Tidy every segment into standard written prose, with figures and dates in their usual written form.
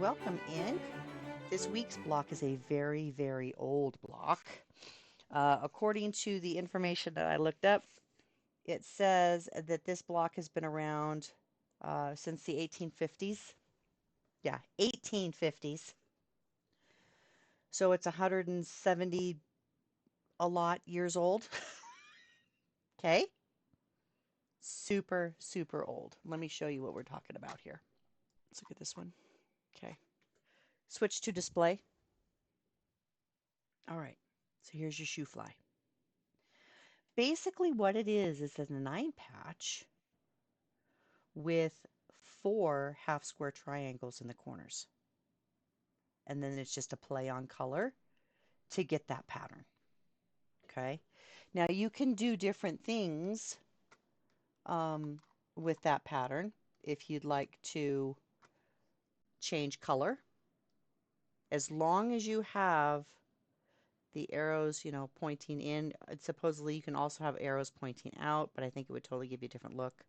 Welcome in. This week's block is a very, very old block. According to the information that I looked up, it says that this block has been around since the 1850s. Yeah, 1850s. So it's 170 a lot years old. Okay? Super, super old. Let me show you what we're talking about here. Let's look at this one. Okay. Switch to display. All right. So here's your Shoo Fly. Basically, what it is a 9 patch with 4 half square triangles in the corners. And then it's just a play on color to get that pattern. Okay. Now you can do different things um, with that pattern if you'd like to change color. As long as you have the arrows, pointing in, supposedly you can also have arrows pointing out, but I think it would totally give you a different look.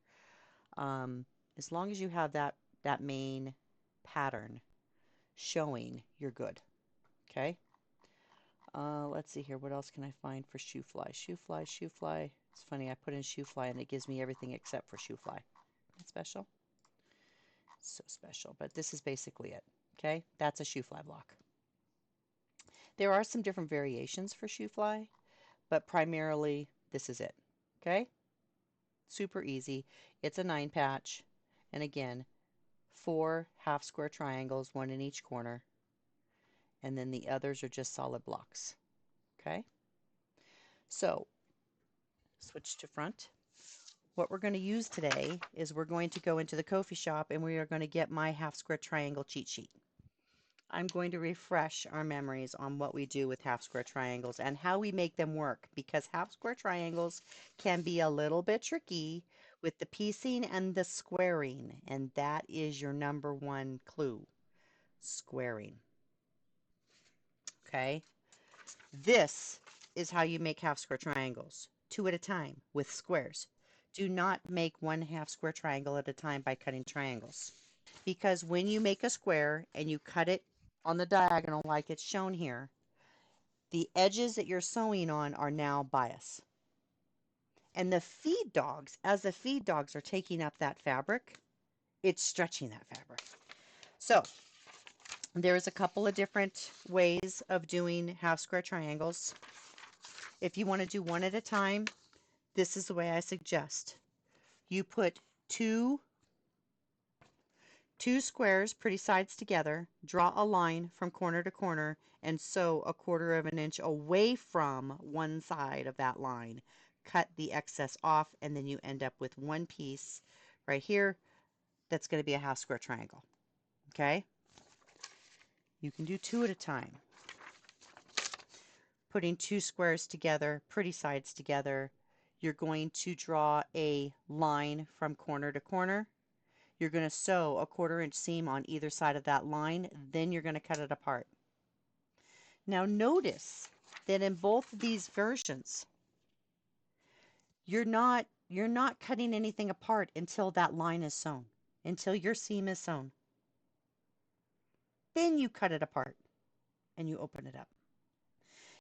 Um, as long as you have that main pattern showing, you're good. Okay. Let's see here. What else can I find for Shoo Fly? Shoo Fly, Shoo Fly. It's funny. I put in Shoo Fly and it gives me everything except for Shoo Fly. It's special. It's so special. But this is basically it. Okay. That's a Shoo Fly block. There are some different variations for Shoo Fly, but primarily this is it. Okay. Super easy. It's a 9 patch. And again, 4 half square triangles, 1 in each corner. And then the others are just solid blocks. Okay. So switch to front. What we're going to use today is we're going to go into the Ko-fi shop and we are going to get my half square triangle cheat sheet. I'm going to refresh our memories on what we do with half square triangles and how we make them work, because half square triangles can be a little bit tricky with the piecing and the squaring, and that is your number one clue: squaring. Okay, this is how you make half square triangles, 2 at a time with squares. Do not make 1 half square triangle at a time by cutting triangles, because when you make a square and you cut it on the diagonal like it's shown here, the edges that you're sewing on are now bias. And the feed dogs, as the feed dogs are taking up that fabric, it's stretching that fabric. So there's a couple of different ways of doing half square triangles. If you want to do one at a time, this is the way I suggest. You put two squares pretty sides together, draw a line from corner to corner, and sew a 1/4 of an inch away from one side of that line. Cut the excess off, and then you end up with one piece right here that's going to be a half square triangle. Okay? You can do 2 at a time. Putting 2 squares together, pretty sides together, you're going to draw a line from corner to corner. You're going to sew a 1/4 inch seam on either side of that line, then you're going to cut it apart. Now notice that in both of these versions, you're not cutting anything apart until that line is sewn, until your seam is sewn. Then you cut it apart and you open it up.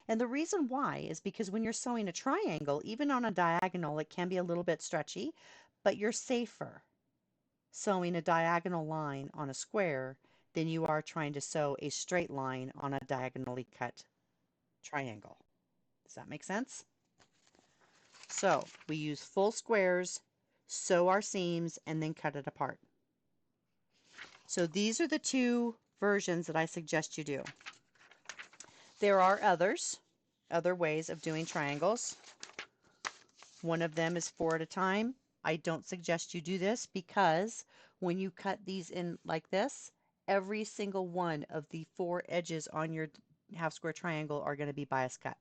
And the reason why is because when you're sewing a triangle, even on a diagonal, it can be a little bit stretchy, but you're safer sewing a diagonal line on a square than you are trying to sew a straight line on a diagonally cut triangle. Does that make sense? So we use full squares, sew our seams, and then cut it apart. So these are the 2 versions that I suggest you do. There are other ways of doing triangles. One of them is 4 at a time. I don't suggest you do this because when you cut these in like this, every single one of the 4 edges on your half square triangle are going to be bias cut.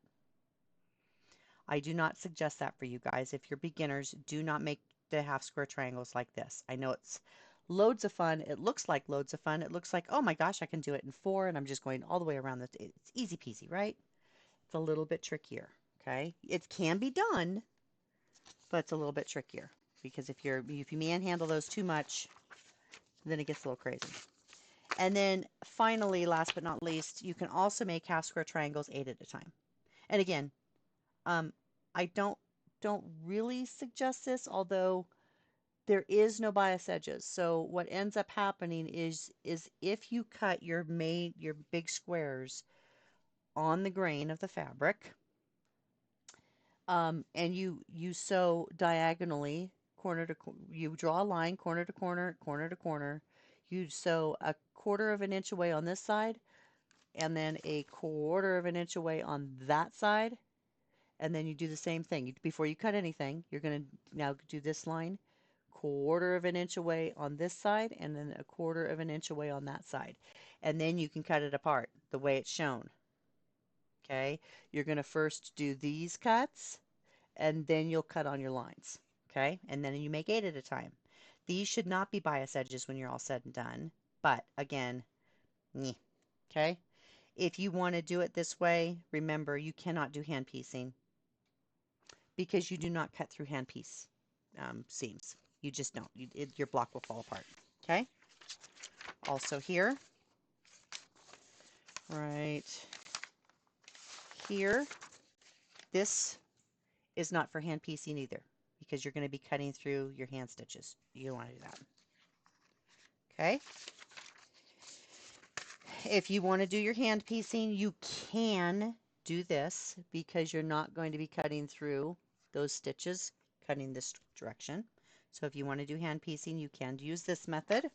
I do not suggest that for you guys. If you're beginners, do not make the half square triangles like this. I know it's loads of fun. It looks like loads of fun. It looks like, oh my gosh, I can do it in 4 and I'm just going all the way around. It's easy peasy, right? It's a little bit trickier, okay? It can be done, but it's a little bit trickier because if you manhandle those too much, then it gets a little crazy. And then finally, last but not least, you can also make half square triangles 8 at a time. And again, um, I don't really suggest this, although there is no bias edges. So what ends up happening is if you cut your big squares on the grain of the fabric, and you sew diagonally, you draw a line corner to corner, corner to corner. You sew a quarter of an inch away on this side, and then a quarter of an inch away on that side, and then you do the same thing. Before you cut anything, you're going to now do this line, quarter of an inch away on this side, and then a quarter of an inch away on that side. And then you can cut it apart the way it's shown. Okay, you're going to first do these cuts, and then you'll cut on your lines. Okay, and then you make 8 at a time. These should not be bias edges when you're all said and done, but again, okay. If you want to do it this way, remember you cannot do hand piecing because you do not cut through hand piece seams. You just don't. Your block will fall apart. Okay. Also here, right here, this is not for hand piecing either because you're going to be cutting through your hand stitches. You don't want to do that. Okay. If you want to do your hand piecing, you can do this because you're not going to be cutting through those stitches, cutting this direction. So if you want to do hand piecing, you can use this method,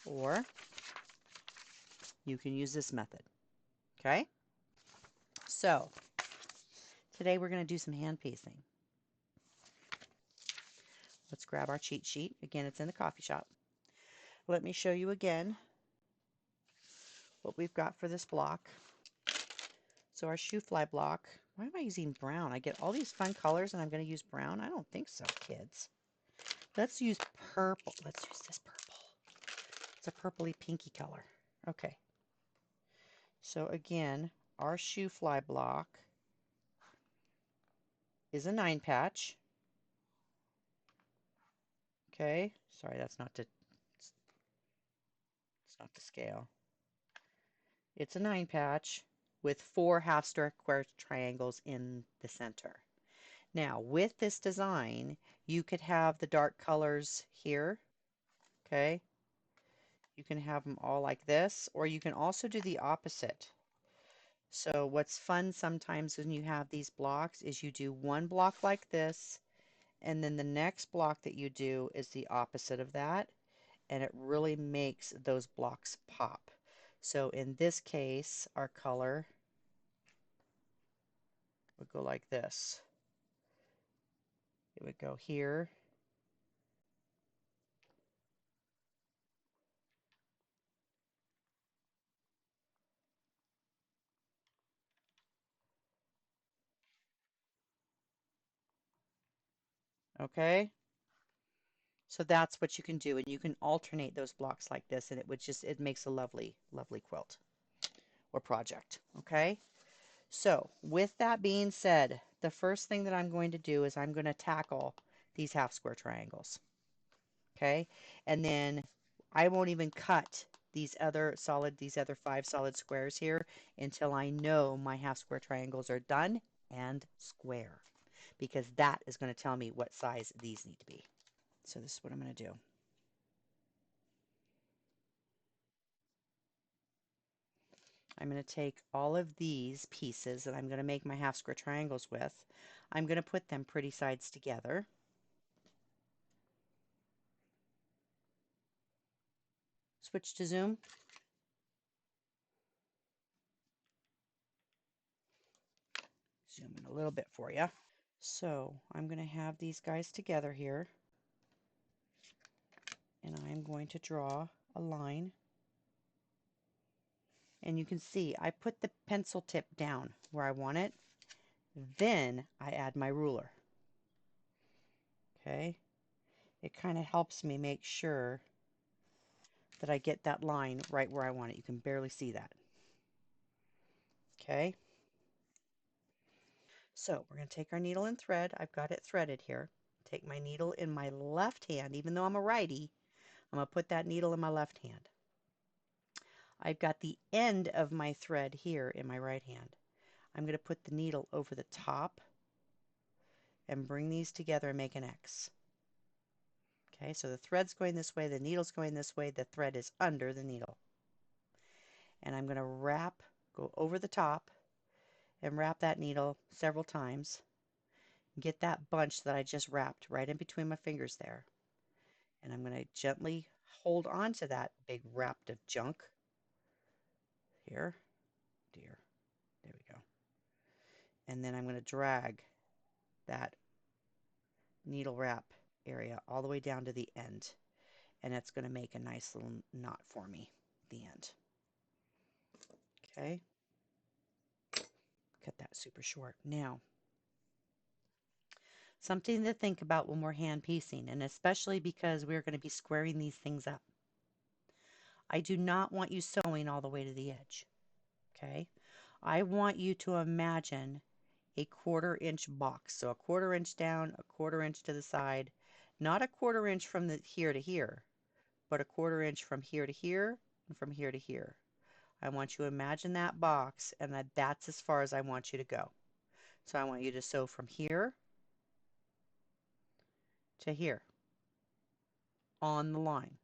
or you can use this method. Okay? So today we're going to do some hand piecing. Let's grab our cheat sheet. Again, it's in the coffee shop. Let me show you again what we've got for this block. So our Shoo Fly block. Why am I using brown? I get all these fun colors and I'm going to use brown? I don't think so, kids. Let's use purple. Let's use this purple. It's a purpley pinky color. Okay. So again, our Shoo Fly block is a 9 patch. Okay. Sorry, it's not to scale. It's a 9 patch with 4 half square triangles in the center. Now, with this design, you could have the dark colors here. Okay. You can have them all like this, or you can also do the opposite. So what's fun sometimes when you have these blocks is you do one block like this, and then the next block that you do is the opposite of that, and it really makes those blocks pop. So in this case, our color would go like this. It would go here. Okay? So that's what you can do, and you can alternate those blocks like this, and it makes a lovely, lovely quilt or project. Okay? So with that being said, the first thing that I'm going to do is I'm going to tackle these half square triangles. Okay? And then I won't even cut these other 5 solid squares here until I know my half square triangles are done and square, because that is going to tell me what size these need to be. So this is what I'm going to do. I'm going to take all of these pieces that I'm going to make my half square triangles with. I'm going to put them pretty sides together. Switch to zoom. Zoom in a little bit for you. So I'm going to have these guys together here, and I'm going to draw a line. And you can see I put the pencil tip down where I want it. Then I add my ruler. Okay. It kind of helps me make sure that I get that line right where I want it. You can barely see that. Okay. So we're going to take our needle and thread. I've got it threaded here. Take my needle in my left hand. Even though I'm a righty, I'm going to put that needle in my left hand. I've got the end of my thread here in my right hand. I'm going to put the needle over the top and bring these together and make an X. Okay, so the thread's going this way, the needle's going this way, the thread is under the needle. And I'm going to go over the top and wrap that needle several times. Get that bunch that I just wrapped right in between my fingers there. And I'm going to gently hold on to that big wrapped of junk. Here, dear, there we go. And then I'm going to drag that needle wrap area all the way down to the end. And it's going to make a nice little knot for me at the end. Okay, cut that super short. Now, something to think about when we're hand piecing, and especially because we're going to be squaring these things up. I do not want you sewing all the way to the edge. Okay, I want you to imagine a 1/4 inch box. So a 1/4 inch down, a 1/4 inch to the side, not a 1/4 inch from here to here, but a 1/4 inch from here to here and from here to here. I want you to imagine that box, and that's as far as I want you to go. So I want you to sew from here to here on the line.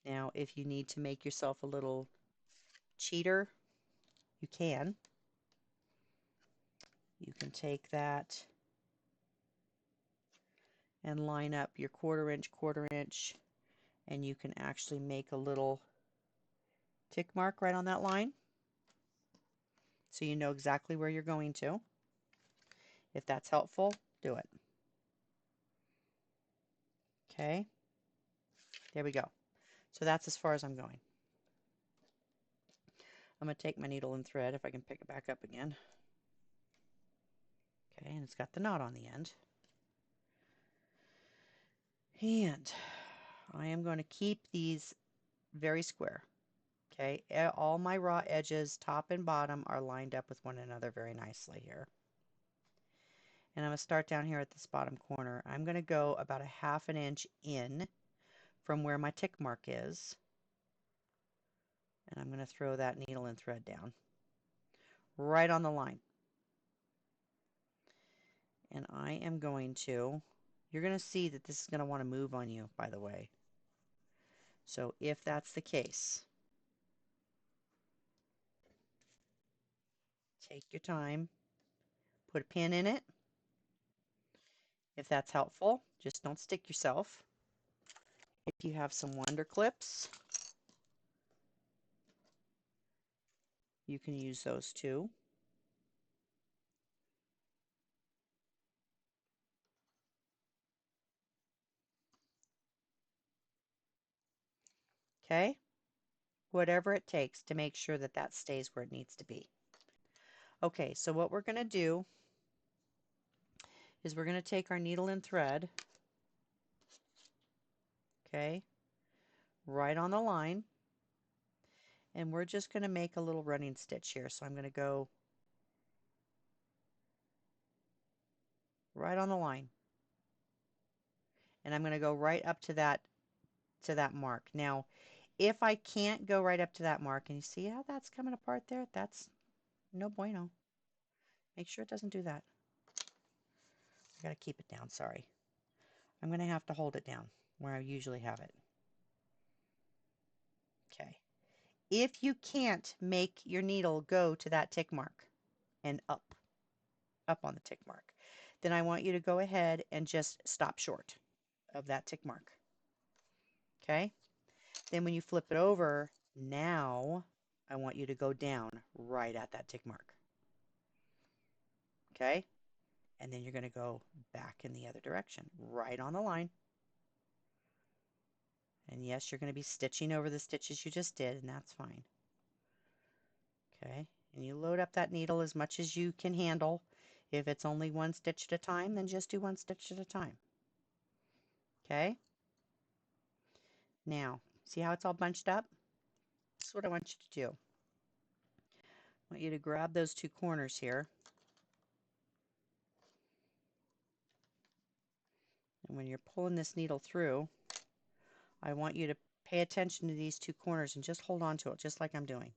Now, if you need to make yourself a little cheater, you can. You can take that and line up your 1/4 inch, and you can actually make a little tick mark right on that line so you know exactly where you're going to. If that's helpful, do it. Okay, there we go. So that's as far as I'm going. I'm going to take my needle and thread if I can pick it back up again. Okay, and it's got the knot on the end. And I am going to keep these very square. Okay, all my raw edges, top and bottom, are lined up with one another very nicely here. And I'm going to start down here at this bottom corner. I'm going to go about a 1/2 inch in from where my tick mark is. And I'm going to throw that needle and thread down right on the line. And I am going to, you're going to see that this is going to want to move on you, by the way. So if that's the case, take your time, put a pin in it. If that's helpful, just don't stick yourself. If you have some wonder clips, you can use those too. Okay? Whatever it takes to make sure that that stays where it needs to be. Okay, so what we're going to do is we're going to take our needle and thread, okay, right on the line, and we're just going to make a little running stitch here. So I'm going to go right on the line, and I'm going to go right up to that mark. Now, if I can't go right up to that mark, and you see how that's coming apart there, that's no bueno. Make sure it doesn't do that. I got to keep it down, sorry. I'm going to have to hold it down where I usually have it. Okay. If you can't make your needle go to that tick mark and up on the tick mark, then I want you to go ahead and just stop short of that tick mark. Okay? Then when you flip it over, now I want you to go down right at that tick mark. Okay? And then you're going to go back in the other direction, right on the line. And yes, you're going to be stitching over the stitches you just did, and that's fine. Okay? And you load up that needle as much as you can handle. If it's only one stitch at a time, then just do one stitch at a time. Okay? Now, see how it's all bunched up? This is what I want you to do. I want you to grab those two corners here. And when you're pulling this needle through, I want you to pay attention to these two corners and just hold on to it, just like I'm doing.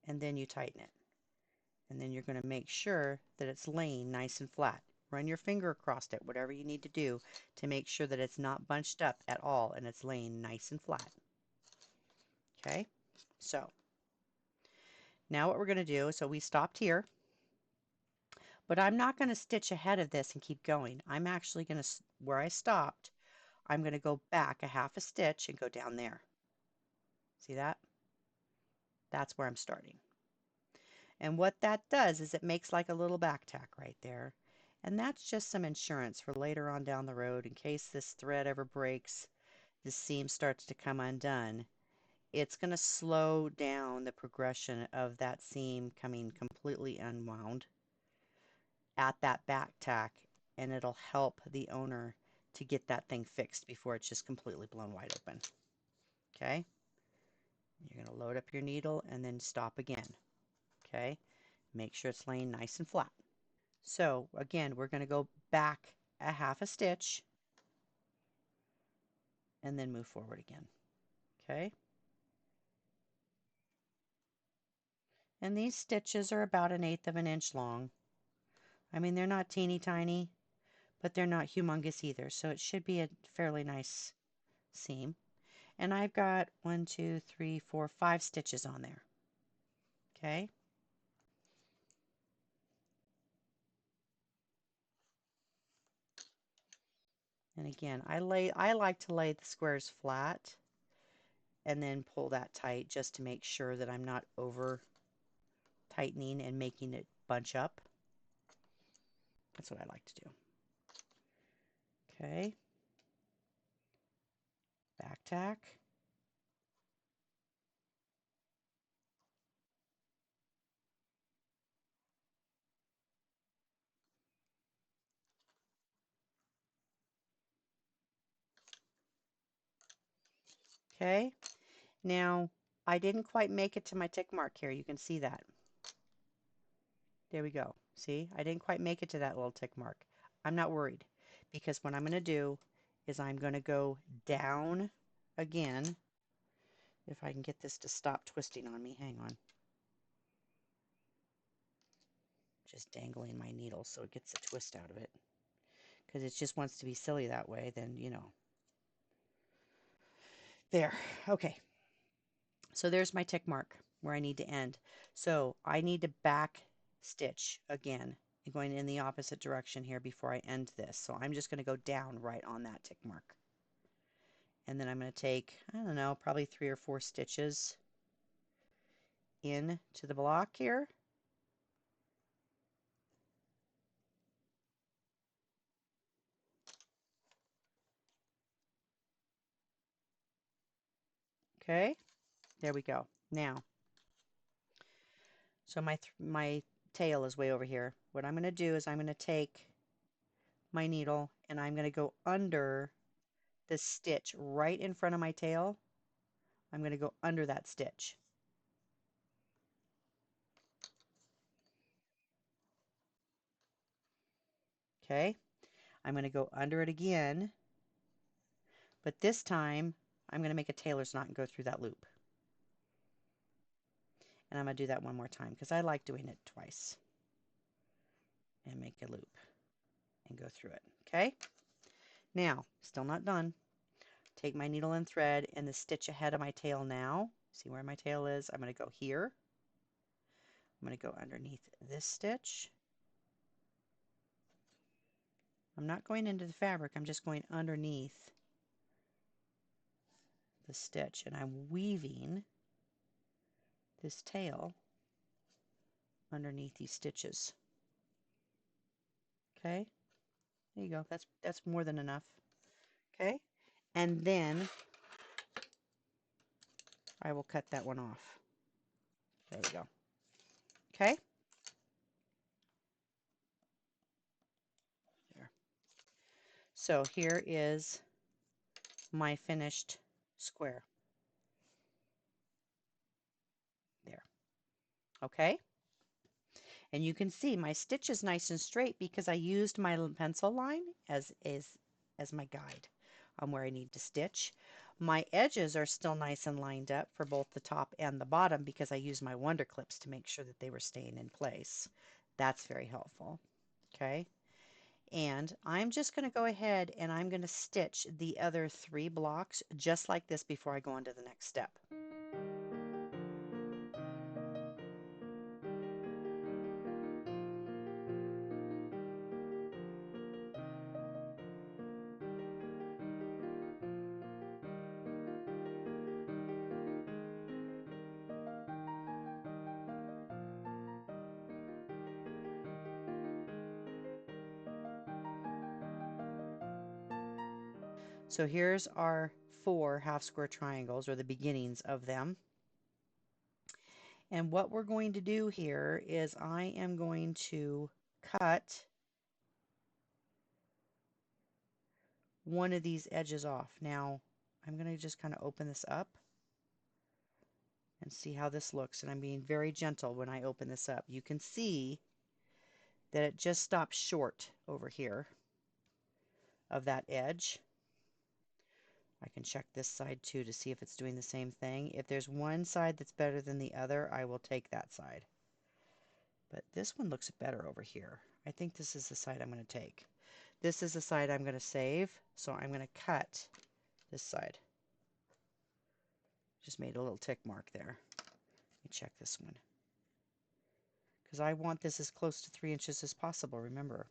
And then you tighten it. And then you're going to make sure that it's laying nice and flat. Run your finger across it, whatever you need to do to make sure that it's not bunched up at all and it's laying nice and flat. Okay, so now what we're going to do, so we stopped here, but I'm not going to stitch ahead of this and keep going. I'm actually going to, where I stopped, I'm going to go back a half a stitch and go down there. See that? That's where I'm starting. And what that does is it makes like a little back tack right there. And that's just some insurance for later on down the road in case this thread ever breaks, the seam starts to come undone. It's going to slow down the progression of that seam coming completely unwound at that back tack, and it'll help the owner to get that thing fixed before it's just completely blown wide open. Okay? You're going to load up your needle and then stop again. Okay? Make sure it's laying nice and flat. So again, we're going to go back a half a stitch and then move forward again. Okay? And these stitches are about 1/8 of an inch long. I mean, they're not teeny tiny, but they're not humongous either. So it should be a fairly nice seam. And I've got 1, 2, 3, 4, 5 stitches on there. Okay? And again, I like to lay the squares flat and then pull that tight just to make sure that I'm not over tightening and making it bunch up. That's what I like to do. Okay. Back tack. Okay. Now, I didn't quite make it to my tick mark here. You can see that. There we go. See, I didn't quite make it to that little tick mark. I'm not worried because what I'm going to do is I'm going to go down again. If I can get this to stop twisting on me, hang on. Just dangling my needle so it gets a twist out of it. Because it just wants to be silly that way, then, you know. There. Okay. So there's my tick mark where I need to end. So I need to back stitch again, going in the opposite direction here before I end this. So I'm just going to go down right on that tick mark. And then I'm going to take, I don't know, probably 3 or 4 stitches into the block here. Okay, there we go. Now, so my tail is way over here. What I'm going to do is I'm going to take my needle and I'm going to go under the stitch right in front of my tail. I'm going to go under that stitch. Okay, I'm going to go under it again, but this time I'm going to make a tailor's knot and go through that loop. And I'm going to do that one more time because I like doing it twice. And make a loop and go through it. Okay, now still not done. Take my needle and thread and the stitch ahead of my tail now. See where my tail is? I'm going to go here. I'm going to go underneath this stitch. I'm not going into the fabric, I'm just going underneath the stitch and I'm weaving this tail underneath these stitches. Okay, there you go. That's more than enough. Okay, and then I will cut that one off. There we go. Okay, there. So here is my finished square. There. Okay. And you can see my stitch is nice and straight because I used my pencil line as my guide. on where I need to stitch. My edges are still nice and lined up for both the top and the bottom because I used my Wonder Clips to make sure that they were staying in place. That's very helpful. Okay. And I'm just going to go ahead and I'm going to stitch the other 3 blocks just like this before I go on to the next step. So here's our 4 half square triangles, or the beginnings of them. And what we're going to do here is I am going to cut one of these edges off. Now, I'm going to just kind of open this up and see how this looks. And I'm being very gentle when I open this up. You can see that it just stops short over here of that edge. I can check this side too to see if it's doing the same thing. If there's one side that's better than the other, I will take that side. But this one looks better over here. I think this is the side I'm going to take. This is the side I'm going to save, so I'm going to cut this side. Just made a little tick mark there. Let me check this one. Because I want this as close to 3 inches as possible, remember.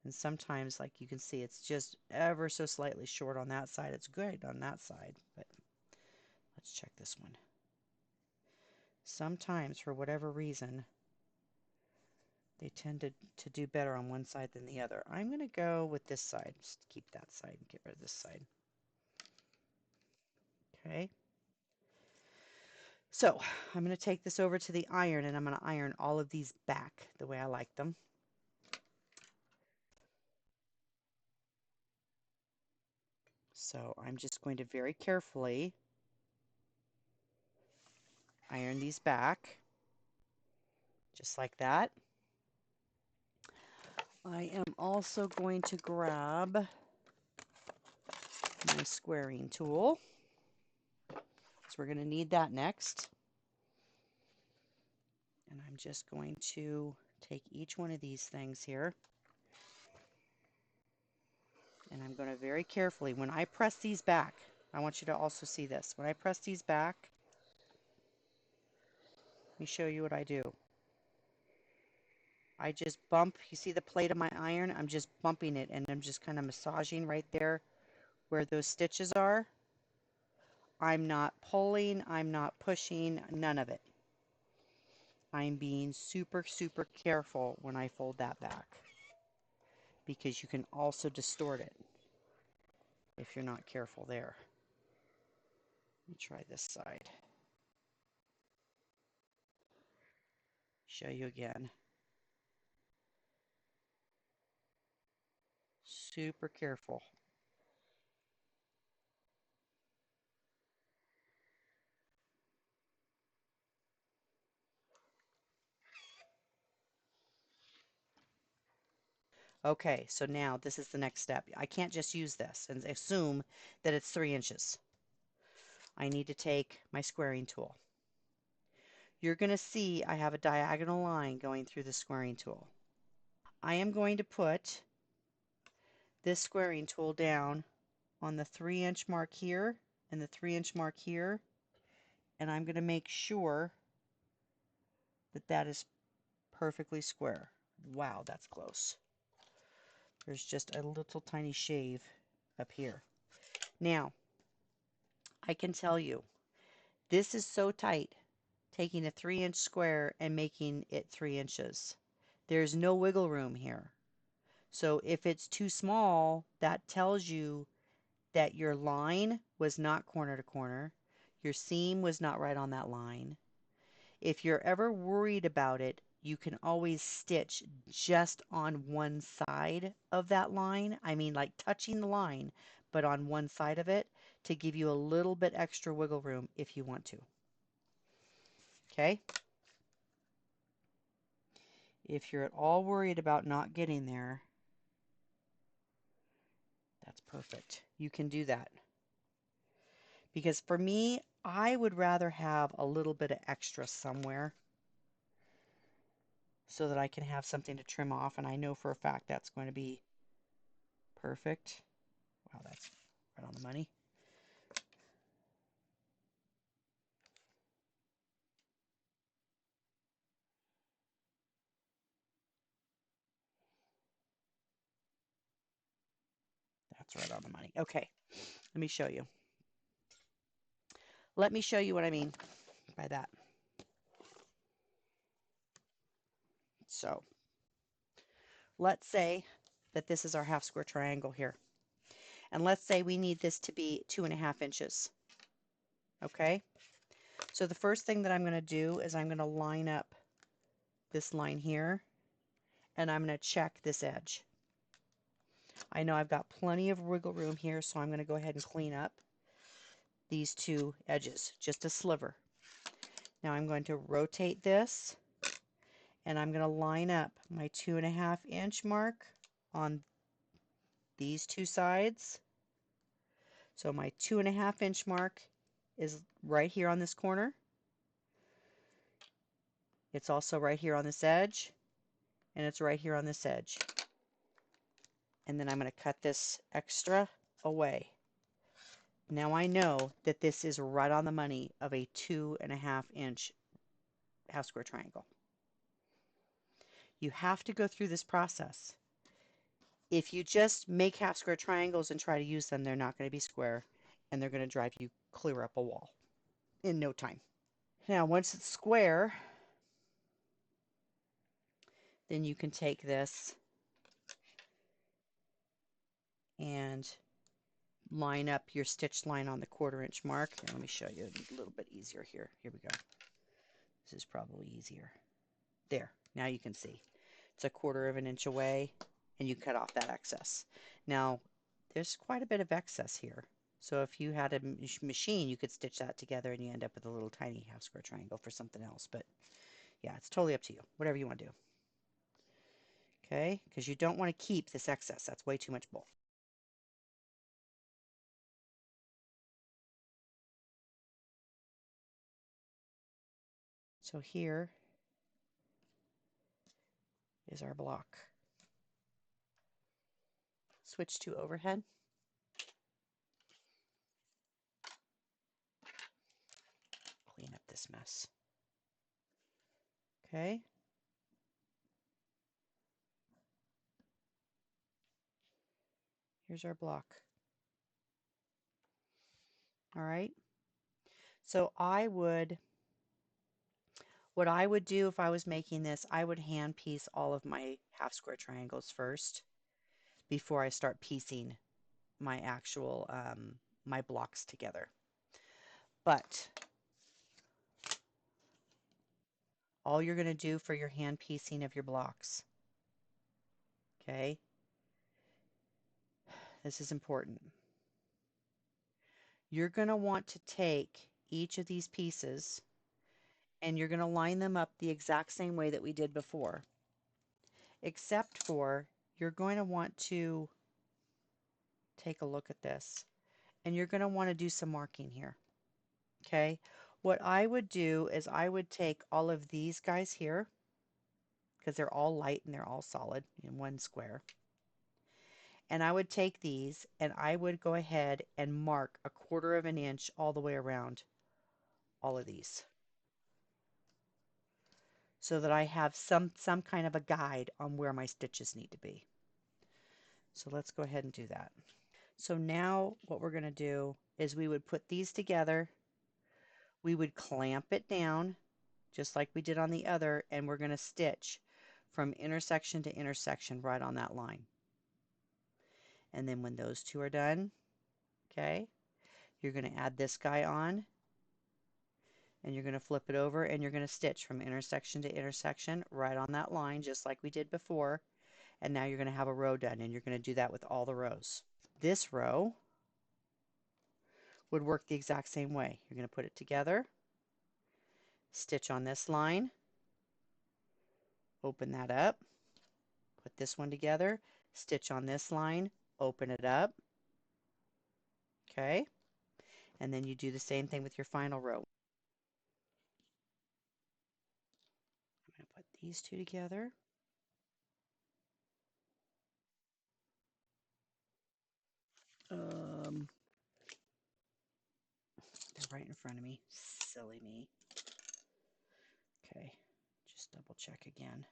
And sometimes, like you can see, it's just ever so slightly short on that side. It's good on that side, but let's check this one. Sometimes, for whatever reason, they tend to do better on one side than the other. I'm going to go with this side. Just keep that side and get rid of this side. Okay. So I'm going to take this over to the iron and I'm going to iron all of these back the way I like them. So I'm just going to very carefully iron these back, just like that. I am also going to grab my squaring tool, so we're going to need that next. And I'm just going to take each one of these things here, and I'm going to very carefully, when I press these back, I want you to also see this. When I press these back, let me show you what I do. I just bump, you see the plate of my iron? I'm just bumping it and I'm just kind of massaging right there where those stitches are. I'm not pulling, I'm not pushing, none of it. I'm being super, super careful when I fold that back because you can also distort it if you're not careful there. Let me try this side. Show you again. Super careful. Okay, so now this is the next step. I can't just use this and assume that it's 3 inches. I need to take my squaring tool. You're going to see I have a diagonal line going through the squaring tool. I am going to put this squaring tool down on the 3-inch mark here and the 3-inch mark here, and I'm going to make sure that that is perfectly square. Wow, that's close. There's just a little tiny shave up here. Now, I can tell you, this is so tight, taking a 3-inch square and making it 3 inches. There's no wiggle room here. So if it's too small, that tells you that your line was not corner to corner. Your seam was not right on that line. If you're ever worried about it, you can always stitch just on one side of that line. I mean, like touching the line, but on one side of it to give you a little bit extra wiggle room if you want to. Okay? If you're at all worried about not getting there, That's perfect. You can do that. Because for me, I would rather have a little bit of extra somewhere so that I can have something to trim off, and I know for a fact that's going to be perfect. Wow, that's right on the money. That's right on the money. Okay, let me show you. Let me show you what I mean by that. So let's say that this is our half square triangle here. And let's say we need this to be 2.5 inches. Okay, so the first thing that I'm going to do is I'm going to line up this line here, and I'm going to check this edge. I know I've got plenty of wiggle room here, so I'm going to go ahead and clean up these two edges, just a sliver. Now I'm going to rotate this, and I'm going to line up my 2.5 inch mark on these two sides. So my 2.5 inch mark is right here on this corner. It's also right here on this edge, and it's right here on this edge. And then I'm going to cut this extra away. Now I know that this is right on the money of a 2.5 inch half square triangle. You have to go through this process. If you just make half square triangles and try to use them, they're not going to be square, and they're going to drive you clear up a wall in no time. Now, once it's square, then you can take this and line up your stitch line on the 1/4 inch mark. Here, let me show you a little bit easier here. Here we go. This is probably easier. There, now you can see. It's a 1/4 inch away, and you cut off that excess. Now, there's quite a bit of excess here. So if you had a machine, you could stitch that together and you end up with a little tiny half square triangle for something else. But yeah, it's totally up to you. Whatever you want to do. Okay, because you don't want to keep this excess. That's way too much bulk. So here is our block. Switch to overhead. Clean up this mess. Okay. Here's our block. All right. So what I would do if I was making this, I would hand piece all of my half square triangles first before I start piecing my actual my blocks together. But all you're going to do for your hand piecing of your blocks, okay, this is important. You're going to want to take each of these pieces and you're going to line them up the exact same way that we did before, except for you're going to want to take a look at this and you're going to want to do some marking here. Okay, what I would do is I would take all of these guys here because they're all light and they're all solid in one square. And I would take these and I would go ahead and mark a 1/4 inch all the way around all of these so that I have some kind of a guide on where my stitches need to be. So let's go ahead and do that. So now what we're going to do is we would put these together. We would clamp it down just like we did on the other, and we're going to stitch from intersection to intersection right on that line. And then when those two are done, okay, you're going to add this guy on, and you're going to flip it over, and you're going to stitch from intersection to intersection right on that line just like we did before. And now you're going to have a row done, and you're going to do that with all the rows. This row would work the exact same way. You're going to put it together, stitch on this line, open that up, put this one together, stitch on this line, open it up, Okay, and then you do the same thing with your final row. I'm going to put these two together. They're right in front of me. Silly me. Okay, just double check again.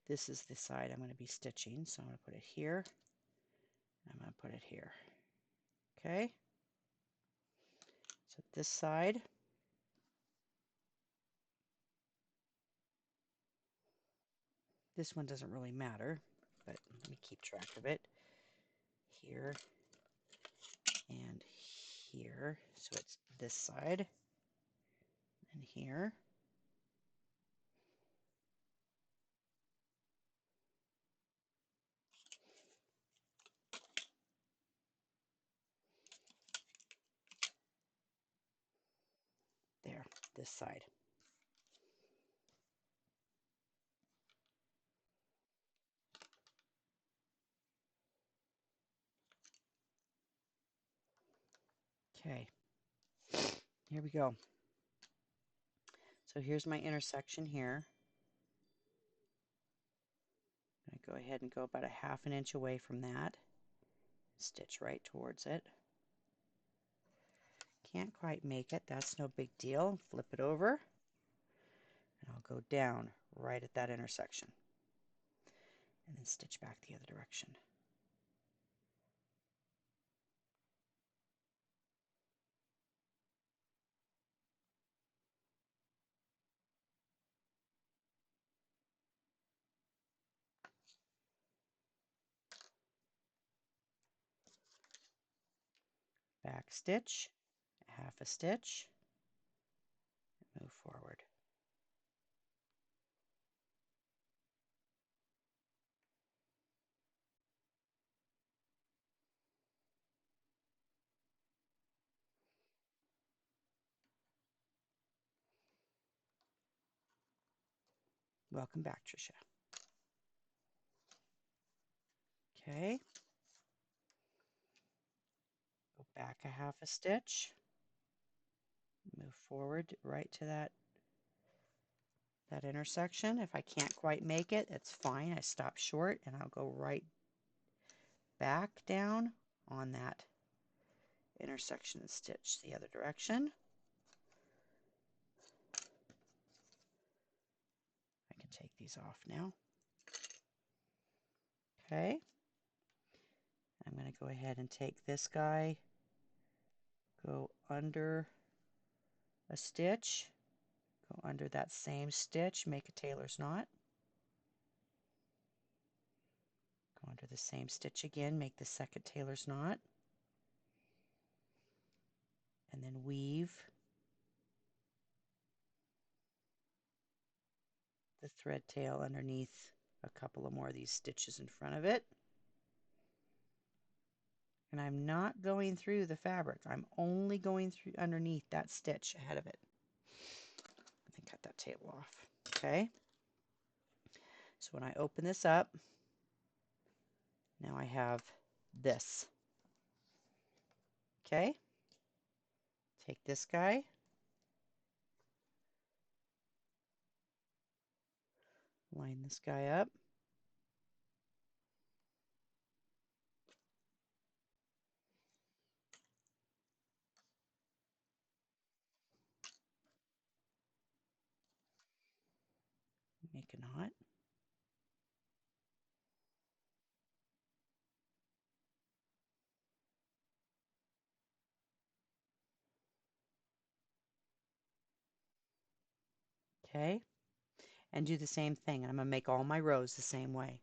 This is the side I'm going to be stitching, so I'm going to put it here. I'm going to put it here. Okay, so this side, this one doesn't really matter, but let me keep track of it. Here and here, so it's this side and here. There, this side. Okay, here we go. So here's my intersection here. I'm going to go ahead and go about a half an inch away from that. Stitch right towards it. Can't quite make it, that's no big deal. Flip it over, and I'll go down right at that intersection. And then stitch back the other direction. Back stitch, half a stitch, move forward. Welcome back, Tricia. Okay, go back a half a stitch, move forward right to that intersection. If I can't quite make it, it's fine. I stop short and I'll go right back down on that intersection and stitch the other direction. I can take these off now. Okay, I'm going to go ahead and take this guy, go under a stitch, go under that same stitch, make a tailor's knot, go under the same stitch again, make the second tailor's knot, and then weave the thread tail underneath a couple of more of these stitches in front of it. And I'm not going through the fabric. I'm only going through underneath that stitch ahead of it. I think cut that tail off. Okay. So when I open this up, now I have this. Okay. Take this guy, line this guy up. Make a knot. Okay. And do the same thing. I'm going to make all my rows the same way.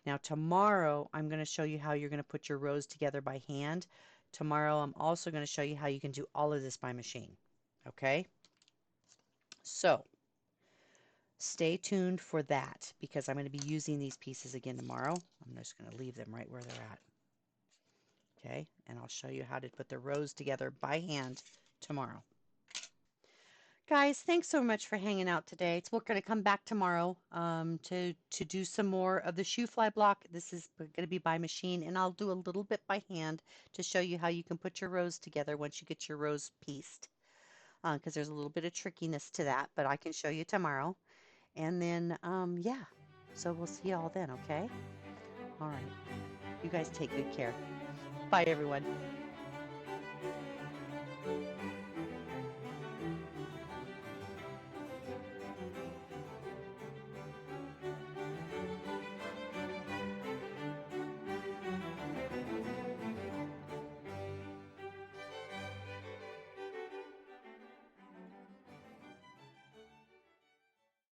Now tomorrow I'm going to show you how you're going to put your rows together by hand. Tomorrow I'm also going to show you how you can do all of this by machine. Okay? So stay tuned for that because I'm going to be using these pieces again tomorrow. I'm just going to leave them right where they're at. Okay? And I'll show you how to put the rows together by hand tomorrow. Guys, thanks so much for hanging out today. We're going to come back tomorrow to do some more of the Shoo Fly block. This is going to be by machine, and I'll do a little bit by hand to show you how you can put your rows together once you get your rows pieced. Because there's a little bit of trickiness to that, but I can show you tomorrow. And then, yeah, so we'll see you all then, okay? All right. You guys take good care. Bye, everyone.